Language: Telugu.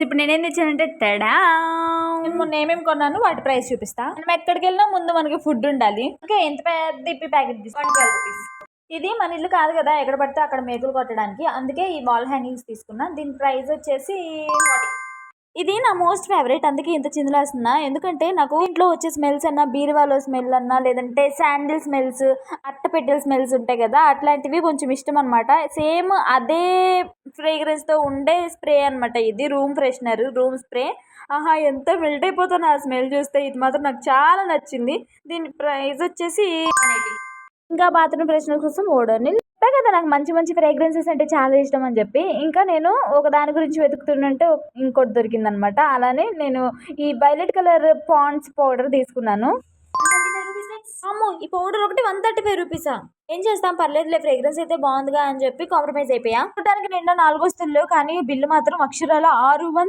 ఇప్పుడు నేనేం తెచ్చానంటే తడా నేను మొన్న ఏమేమి కొన్నాను వాటి ప్రైస్ చూపిస్తా. మనం ఎక్కడికి వెళ్ళినా ముందు మనకి ఫుడ్ ఉండాలి. ఓకే, ఎంత పెద్ద ఇప్పి ప్యాకెట్ తీసుకోండి, 12 రూపీస్. ఇది మన ఇల్లు కాదు కదా ఎక్కడ పడితే అక్కడ మేకులు కొట్టడానికి, అందుకే ఈ వాల్ హ్యాంగింగ్స్ తీసుకున్నా. దీని ప్రైస్ వచ్చేసి 40. ఇది నా మోస్ట్ ఫేవరెట్, అందుకే ఇంత చిందులేస్తున్నా. ఎందుకంటే నాకు ఇంట్లో వచ్చే స్మెల్స్ అన్నా, బీరువాలో స్మెల్ అన్నా, లేదంటే శాండిల్ స్మెల్స్, అట్టపెట్టెల స్మెల్స్ ఉంటాయి కదా, అట్లాంటివి కొంచెం ఇష్టం అనమాట. సేమ్ అదే ఫ్రేగ్రెన్స్తో ఉండే స్ప్రే అనమాట ఇది, రూమ్ ఫ్రెషనర్, రూమ్ స్ప్రే. ఆహా, ఎంత మెల్ట్ అయిపోతాను ఆ స్మెల్ చూస్తే. ఇది మాత్రం నాకు చాలా నచ్చింది. దీని ప్రైస్ వచ్చేసి 180. ఇంకా బాత్రూమ్ ఫ్రెషనర్ కోసం ఓడోనిల్. చెప్పే కదా నాకు మంచి మంచి ఫ్రేగ్రెన్సెస్ అంటే చాలా ఇష్టం అని చెప్పి. ఇంకా నేను ఒక దాని గురించి వెతుకుతుంటే ఇంకోటి దొరికిందనమాట. అలానే నేను ఈ వైలెట్ కలర్ పాండ్స్ పౌడర్ తీసుకున్నాను. అమ్మో, ఈ పౌడర్ ఒకటి 135 రూపీసా? ఏం చేస్తాం, పర్లేదులే, ఫ్రేగ్రెన్స్ అయితే బాగుందిగా అని చెప్పి కాంప్రమైజ్ అయిపోయా. చూడడానికి నిండా 4 వస్తువులు, కానీ బిల్లు మాత్రం అక్షరాల 600.